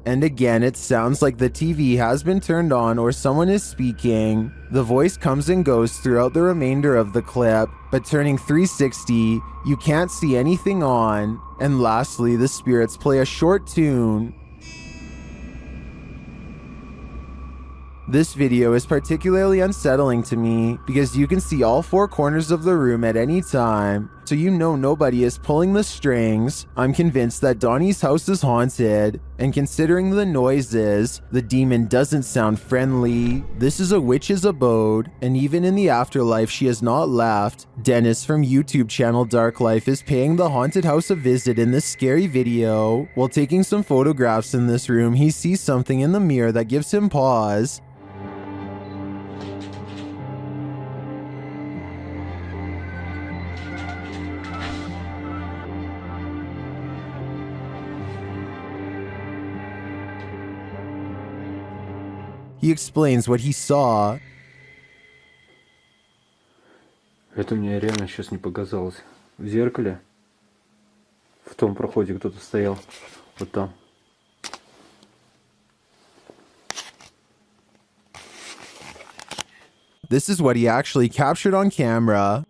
A: And again, it sounds like the TV has been turned on or someone is speaking. The voice comes and goes throughout the remainder of the clip, but turning 360, you can't see anything on. And lastly, the spirits play a short tune. This video is particularly unsettling to me because you can see all four corners of the room at any time, so you know nobody is pulling the strings. I'm convinced that Donnie's house is haunted, and considering the noises, the demon doesn't sound friendly. This is a witch's abode, and even in the afterlife she has not left. Dennis from YouTube channel Dark Life is paying the haunted house a visit in this scary video. While taking some photographs in this room, he sees something in the mirror that gives him pause. He explains what he saw.
F: Это мне реально сейчас не показалось. В зеркале, в том проходе кто-то стоял. Вот там.
A: This is what he actually captured on camera.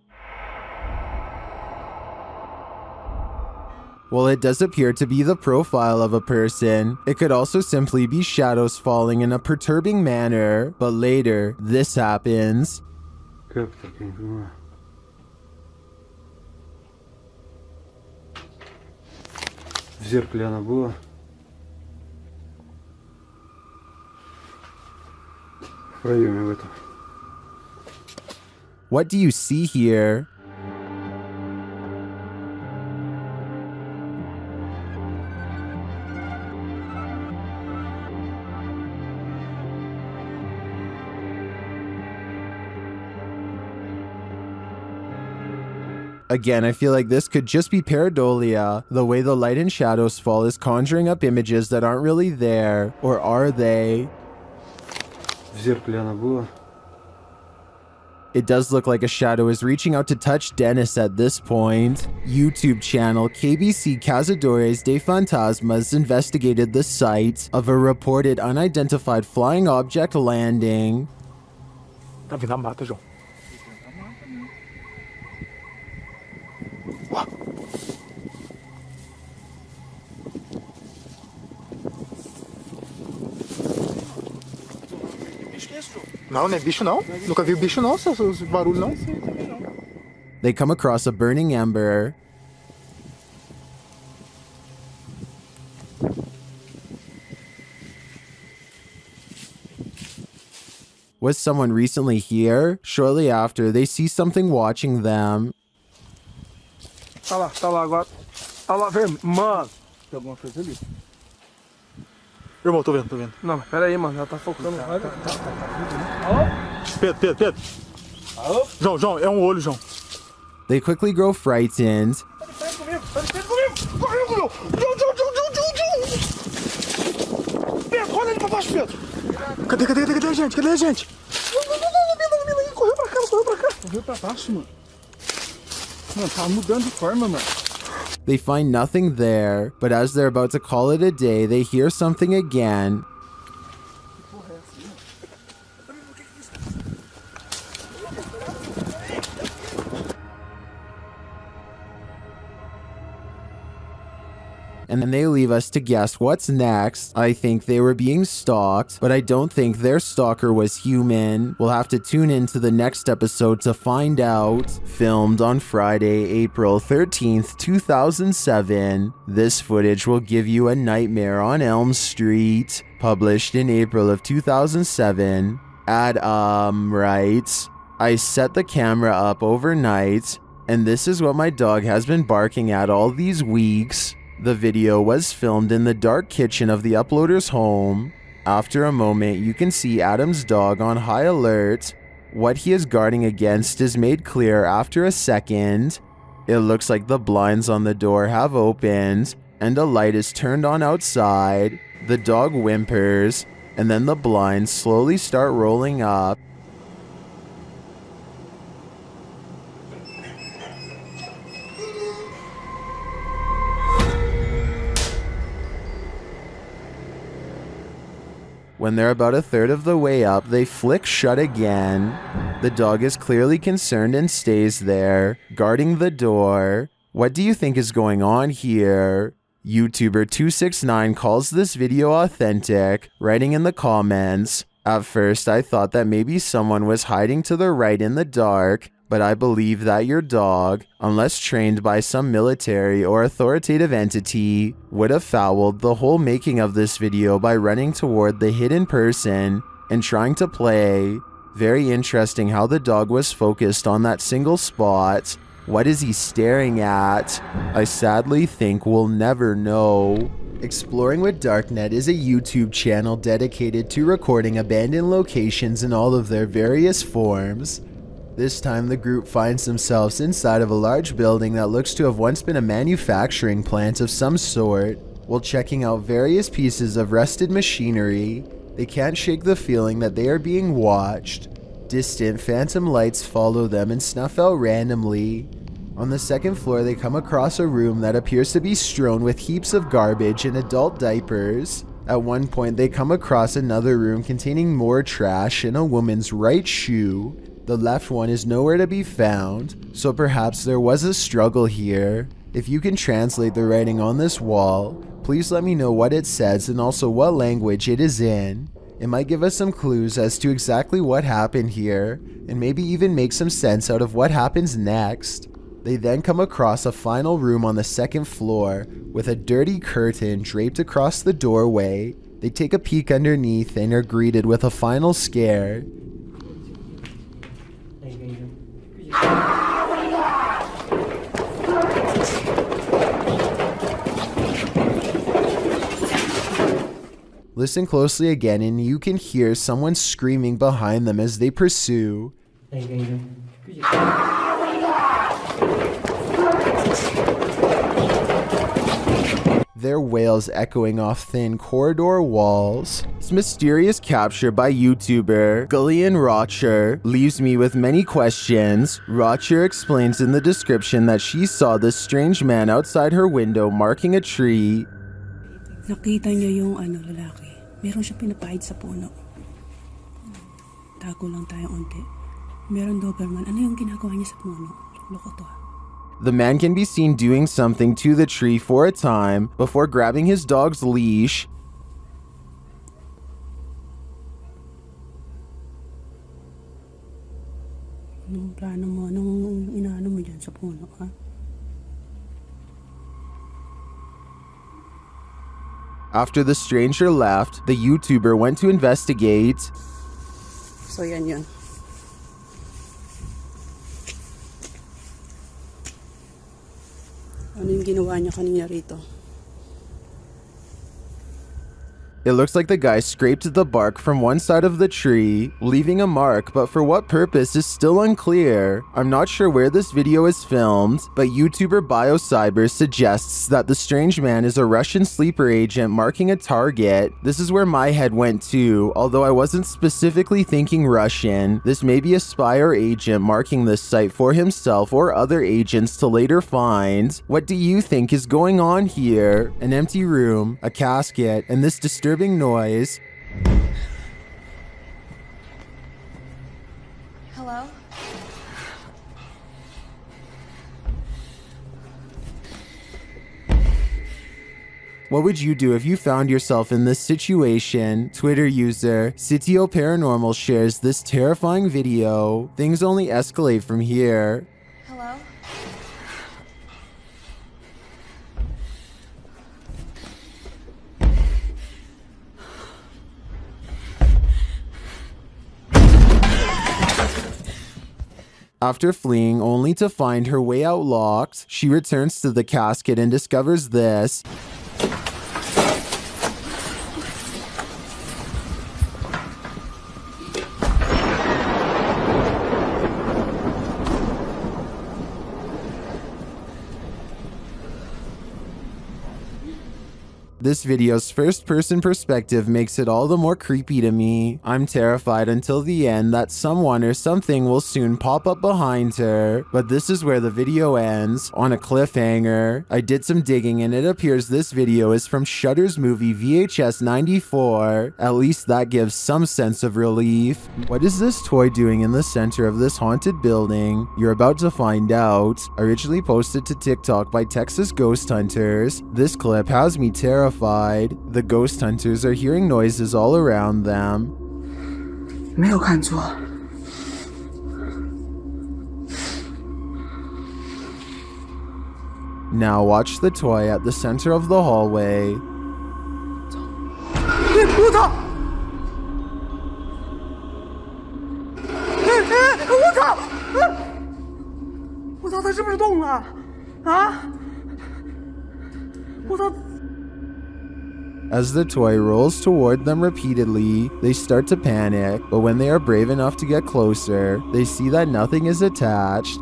A: While it does appear to be the profile of a person, it could also simply be shadows falling in a perturbing manner. But later, this happens.
F: Как так, я не понимаю. В зеркале она была. В проеме в этом.
A: What do you see here? Again, I feel like this could just be pareidolia. The way the light and shadows fall is conjuring up images that aren't really there. Or are they?
F: В зеркале она была.
A: It does look like a shadow is reaching out to touch Dennis at this point. YouTube channel KBC Cazadores de Fantasmas investigated the site of a reported unidentified flying object landing.
I: Tá vindo a mata, João. Não, não é bicho não. Nunca vi bicho não, esses barulhos não.
A: They come across a burning ember. Was someone recently here? Shortly after, they see something watching them.
I: Tá lá agora. Tá lá, velho. Mano. Tem alguma coisa ali. Irmão, tô vendo. Não, pera aí, mano. Ela tá focando. Pedro. Alô? João, é um olho, João.
A: They quickly grow frightened.
I: Pedro comigo. Correu. João. Pedro, olha ali pra baixo, Pedro. Cadê a gente? Cadê a gente? Correu pra cá, correu pra cá. Correu pra baixo, mano. Mano, tá mudando de forma, mano.
A: They find nothing there, but as they're about to call it a day, they hear something again. And then they leave us to guess what's next. I think they were being stalked, but I don't think their stalker was human. We'll have to tune into the next episode to find out. Filmed on Friday, April 13th, 2007. This footage will give you a nightmare on Elm Street. Published in April of 2007. Right. I set the camera up overnight, and this is what my dog has been barking at all these weeks. The video was filmed in the dark kitchen of the uploader's home. After a moment, you can see Adam's dog on high alert. What he is guarding against is made clear after a second. It looks like the blinds on the door have opened, and a light is turned on outside. The dog whimpers, and then the blinds slowly start rolling up. When they're about a third of the way up, they flick shut again. The dog is clearly concerned and stays there, guarding the door. What do you think is going on here? YouTuber269 calls this video authentic, writing in the comments, "At first I thought that maybe someone was hiding to the right in the dark, but I believe that your dog, unless trained by some military or authoritative entity, would have fouled the whole making of this video by running toward the hidden person and trying to play. Very interesting how the dog was focused on that single spot. What is he staring at? I sadly think we'll never know." Exploring with Darknet is a YouTube channel dedicated to recording abandoned locations in all of their various forms. This time the group finds themselves inside of a large building that looks to have once been a manufacturing plant of some sort. While checking out various pieces of rusted machinery, they can't shake the feeling that they are being watched. Distant phantom lights follow them and snuff out randomly. On the second floor they come across a room that appears to be strewn with heaps of garbage and adult diapers. At one point they come across another room containing more trash and a woman's right shoe. The left one is nowhere to be found, so perhaps there was a struggle here. If you can translate the writing on this wall, please let me know what it says and also what language it is in. It might give us some clues as to exactly what happened here, and maybe even make some sense out of what happens next. They then come across a final room on the second floor with a dirty curtain draped across the doorway. They take a peek underneath and are greeted with a final scare. Listen closely again and you can hear someone screaming behind them as they pursue. Their wails echoing off thin corridor walls. This mysterious capture by YouTuber Gullian Rocher leaves me with many questions. Rocher explains in the description that she saw this strange man outside her window marking a tree.
U: Nakita niya yung lalaki. Meron siya pinapahid sa puno. Tago lang tayo onti. Meron Doberman. Ano yung ginagawa niya sa puno? Loko to.
A: The man can be seen doing something to the tree for a time before grabbing his dog's leash.
U: Anong plano mo? Anong inaano mo dyan sa puno, ha?
A: After the stranger left, the YouTuber went to investigate.
U: So yan. Ano yung ginawa niya kanina rito?
A: It looks like the guy scraped the bark from one side of the tree, leaving a mark, but for what purpose is still unclear. I'm not sure where this video is filmed, but YouTuber BioCyber suggests that the strange man is a Russian sleeper agent marking a target. This is where my head went to, although I wasn't specifically thinking Russian. This may be a spy or agent marking this site for himself or other agents to later find. What do you think is going on here? An empty room, a casket, and this disturbing noise.
S: Hello?
A: What would you do if you found yourself in this situation? Twitter user Sitio Paranormal shares this terrifying video. Things only escalate from here.
S: Hello?
A: After fleeing only to find her way out locked, she returns to the casket and discovers this. This video's first-person perspective makes it all the more creepy to me. I'm terrified until the end that someone or something will soon pop up behind her, but this is where the video ends, on a cliffhanger. I did some digging and it appears this video is from Shudder's movie VHS 94. At least that gives some sense of relief. What is this toy doing in the center of this haunted building? You're about to find out. Originally posted to TikTok by Texas Ghost Hunters, this clip has me terrified. The ghost hunters are hearing noises all around them.
D: 没有看错。
A: Now watch the toy at the center of the hallway.
D: 我操！我操！我操！它是不是动了？啊！我操！
A: As the toy rolls toward them repeatedly, they start to panic, but when they are brave enough to get closer, they see that nothing is attached.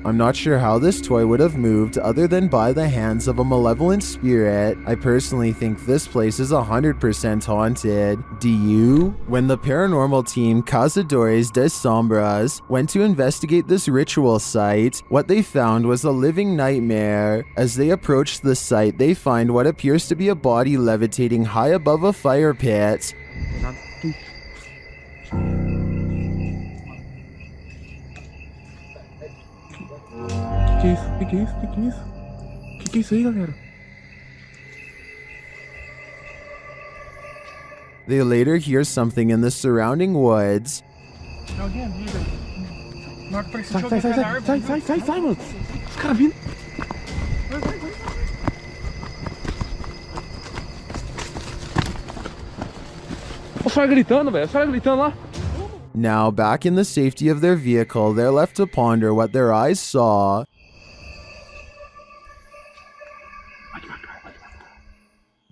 A: I'm not sure how this toy would have moved other than by the hands of a malevolent spirit. I personally think this place is 100% haunted. Do you? When the paranormal team Cazadores de Sombras went to investigate this ritual site, what they found was a living nightmare. As they approach the site, they find what appears to be a body levitating high above a fire pit.
I: Que é isso? Que é isso aí, galera?
A: They later hear something in the surrounding woods.
I: Tem alguém ali, velho. Na hora que parecia jogar atrás da árvore. Sai, mano. Os caras vindo. Vai. Os caras gritando, velho. Os caras gritando lá.
A: Now, back in the safety of their vehicle, they're left to ponder what their eyes saw.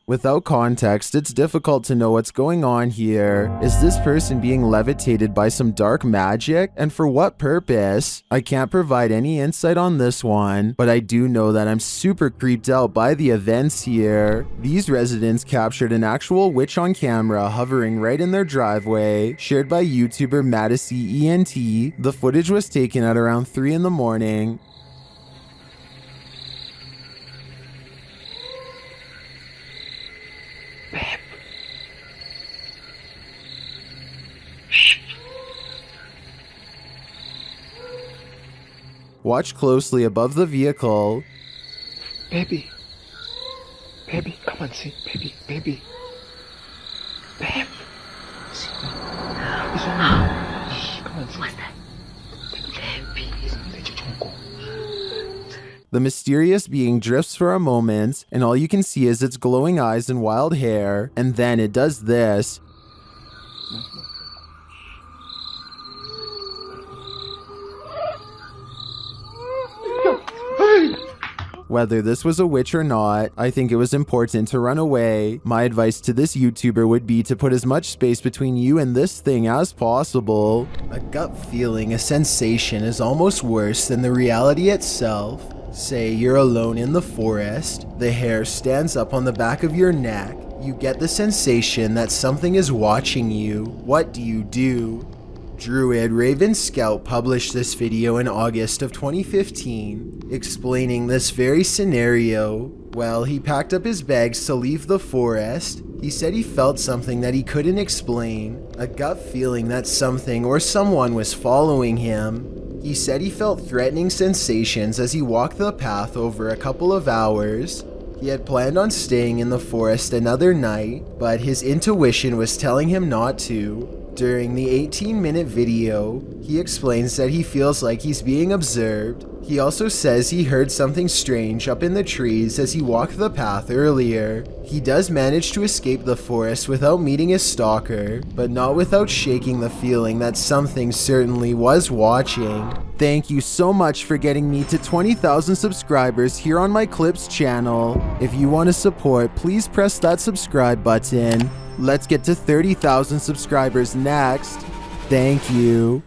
A: Without context, it's difficult to know what's going on here. Is this person being levitated by some dark magic? And for what purpose? I can't provide any insight on this one, but I do know that I'm super creeped out by the events here. These residents captured an actual witch on camera hovering right in their driveway, shared by YouTuber Madisy ENT. The footage was taken at around 3 in the morning. Watch closely above the vehicle.
I: Baby, come on, see, baby. Babe. See, it's on me. Come on, see. What's that? Baby.
A: The mysterious being drifts for a moment, and all you can see is its glowing eyes and wild hair, and then it does this. Whether this was a witch or not, I think it was important to run away. My advice to this YouTuber would be to put as much space between you and this thing as possible. A gut feeling, a sensation, is almost worse than the reality itself. Say you're alone in the forest, the hair stands up on the back of your neck, you get the sensation that something is watching you. What do? Druid Raven Scout published this video in August of 2015, explaining this very scenario. Well, he packed up his bags to leave the forest. He said he felt something that he couldn't explain, a gut feeling that something or someone was following him. He said he felt threatening sensations as he walked the path over a couple of hours. He had planned on staying in the forest another night, but his intuition was telling him not to. During the 18-minute video, he explains that he feels like he's being observed. He also says he heard something strange up in the trees as he walked the path earlier. He does manage to escape the forest without meeting his stalker, but not without shaking the feeling that something certainly was watching. Thank you so much for getting me to 20,000 subscribers here on my Clips channel. If you want to support, please press that subscribe button. Let's get to 30,000 subscribers next. Thank you.